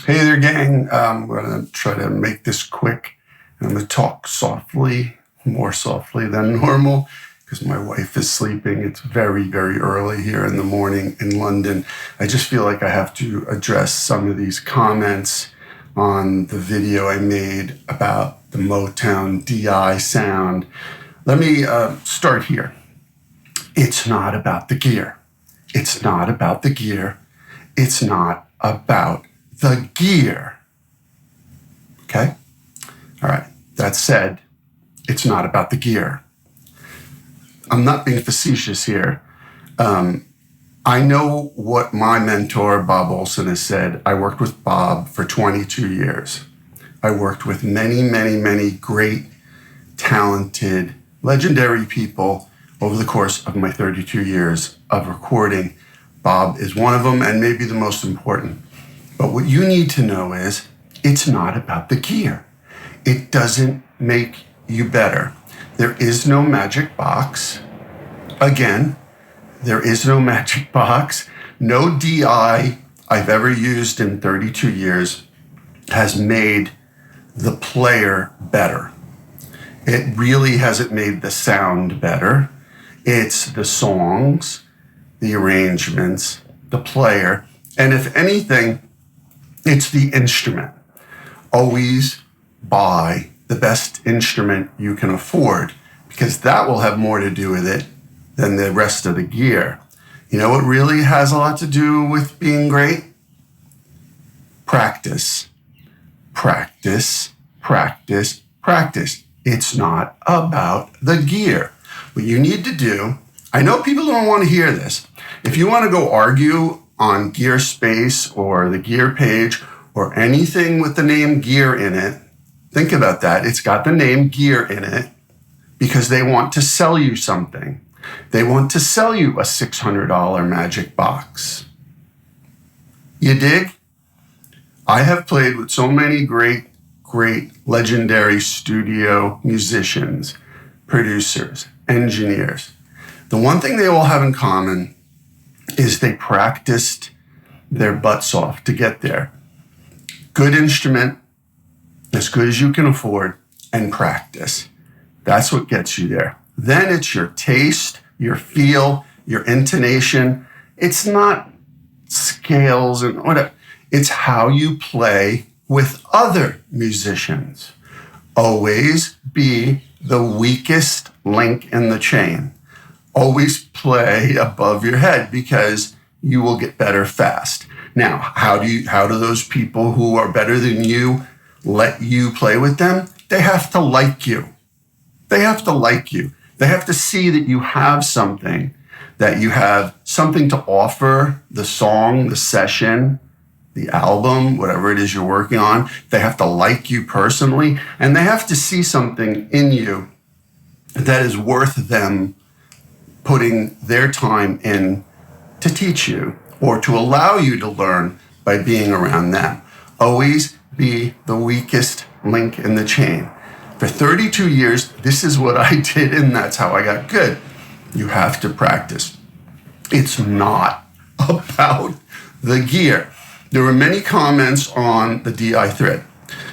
Hey there, gang. I'm going to try to make this quick. I'm going to talk softly, more softly than normal, because my wife is sleeping. It's very, very early here in the morning in London. I just feel like I have to address some of these comments on the video I made about the Motown DI sound. Let me start here. It's not about the gear. It's not about the gear. It's not about the gear. Okay? All right. That said, it's not about the gear. I'm not being facetious here. I know what my mentor, Bob Olson, has said. I worked with Bob for 22 years. I worked with many, many, many great, talented, legendary people over the course of my 32 years of recording. Bob is one of them and maybe the most important. But what you need to know is it's not about the gear. It doesn't make you better. There is no magic box. Again, there is no magic box. No DI I've ever used in 32 years has made the player better. It really hasn't made the sound better. It's the songs, the arrangements, the player, and if anything, it's the instrument. Always buy the best instrument you can afford, because that will have more to do with it than the rest of the gear. You know what really has a lot to do with being great? Practice. Practice, practice, practice. It's not about the gear. What you need to do, I know people don't want to hear this. If you want to go argue on Gear Space or the Gear page or anything with the name Gear in it, think about that. It's got the name Gear in it because they want to sell you something. They want to sell you a $600 magic box. You dig? I have played with so many great legendary studio musicians, producers, engineers. The one thing they all have in common is they practiced their butts off to get there. Good instrument, as good as you can afford, and practice. That's what gets you there. Then it's your taste, your feel, your intonation. It's not scales and whatever. It's how you play with other musicians. Always be the weakest link in the chain. Always play above your head because you will get better fast. Now, how do those people who are better than you let you play with them? They have to like you. They have to like you. They have to see that you have something to offer, the song, the session, the album, whatever it is you're working on. They have to like you personally, and they have to see something in you that is worth them putting their time in to teach you or to allow you to learn by being around them. Always be the weakest link in the chain. For 32 years, this is what I did, and that's how I got good. You have to practice. It's not about the gear. There were many comments on the DI thread.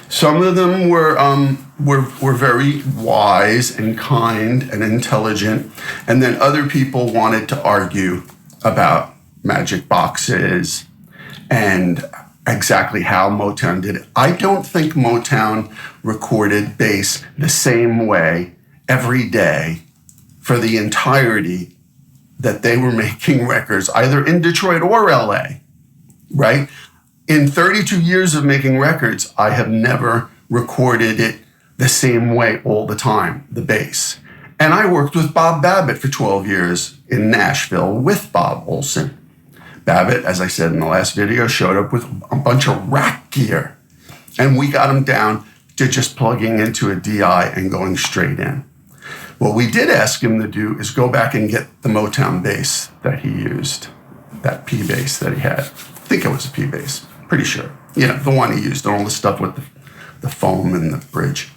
Some of them were very wise and kind and intelligent, and then other people wanted to argue about magic boxes and exactly how Motown did it. I don't think Motown recorded bass the same way every day for the entirety that they were making records, either in Detroit or LA, right? In 32 years of making records, I have never recorded it the same way all the time, the bass. And I worked with Bob Babbitt for 12 years in Nashville with Bob Olson. Babbitt, as I said in the last video, showed up with a bunch of rack gear. And we got him down to just plugging into a DI and going straight in. What we did ask him to do is go back and get the Motown bass that he used, that P bass that he had. I think it was a P bass, pretty sure. Yeah, the one he used, all the stuff with the foam and the bridge.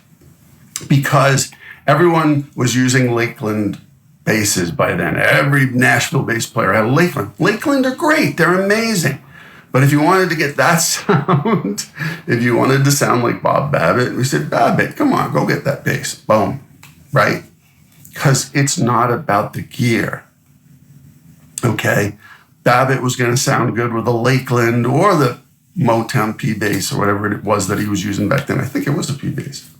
Because everyone was using Lakeland basses by then. Every Nashville bass player had a Lakeland. Lakeland are great. They're amazing. But if you wanted to get that sound, if you wanted to sound like Bob Babbitt, we said, Babbitt, come on, go get that bass. Boom, right? Because it's not about the gear, okay? Babbitt was going to sound good with a Lakeland or the Motown P bass or whatever it was that he was using back then. I think it was a P bass.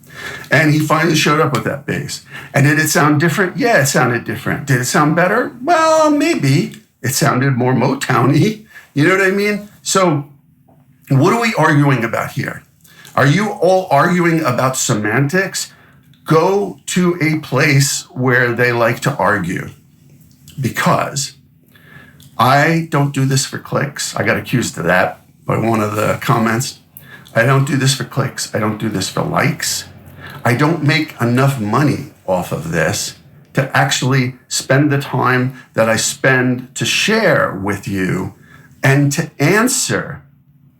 And he finally showed up with that bass. And did it sound different? Yeah, it sounded different. Did it sound better? Well, maybe. It sounded more Motown-y. You know what I mean? So what are we arguing about here? Are you all arguing about semantics? Go to a place where they like to argue. Because I don't do this for clicks. I got accused of that by one of the comments. I don't do this for clicks. I don't do this for likes. I don't make enough money off of this to actually spend the time that I spend to share with you and to answer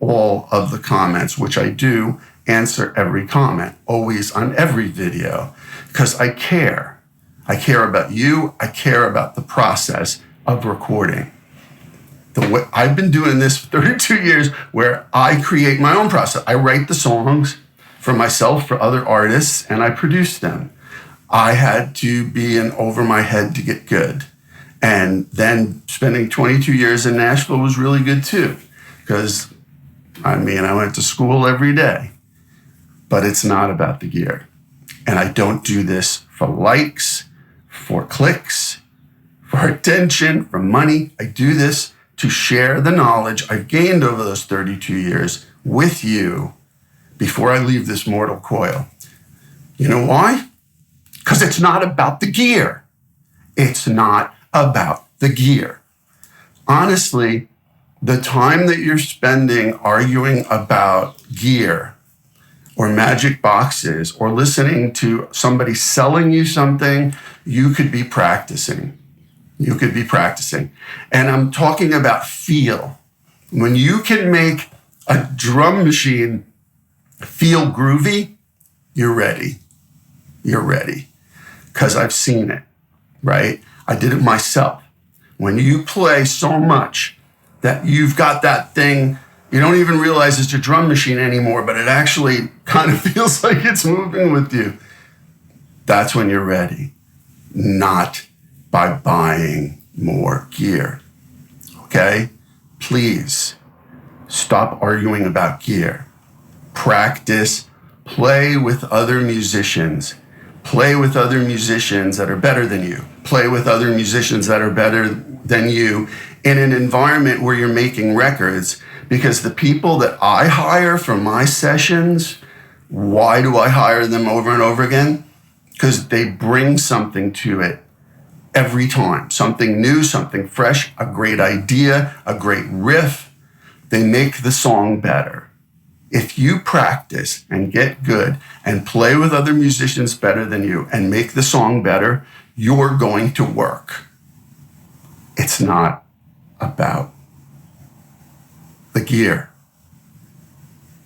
all of the comments, which I do answer every comment, always on every video, because I care. I care about you. I care about the process of recording. I've been doing this for 32 years where I create my own process. I write the songs for myself, for other artists, and I produce them. I had to be in over my head to get good. And then spending 22 years in Nashville was really good too, because I went to school every day, but it's not about the gear. And I don't do this for likes, for clicks, for attention, for money. I do this to share the knowledge I've gained over those 32 years with you before I leave this mortal coil. You know why? Because it's not about the gear. It's not about the gear. Honestly, the time that you're spending arguing about gear or magic boxes or listening to somebody selling you something, you could be practicing. You could be practicing. And I'm talking about feel. When you can make a drum machine feel groovy, you're ready. You're ready. Because I've seen it, right? I did it myself. When you play so much that you've got that thing, you don't even realize it's your drum machine anymore, but it actually kind of feels like it's moving with you. That's when you're ready. Not by buying more gear, okay? Please stop arguing about gear. Practice, play with other musicians. Play with other musicians that are better than you. Play with other musicians that are better than you in an environment where you're making records. Because the people that I hire for my sessions, why do I hire them over and over again? Because they bring something to it every time. Something new, something fresh, a great idea, a great riff. They make the song better. If you practice and get good and play with other musicians better than you and make the song better, you're going to work. It's not about the gear.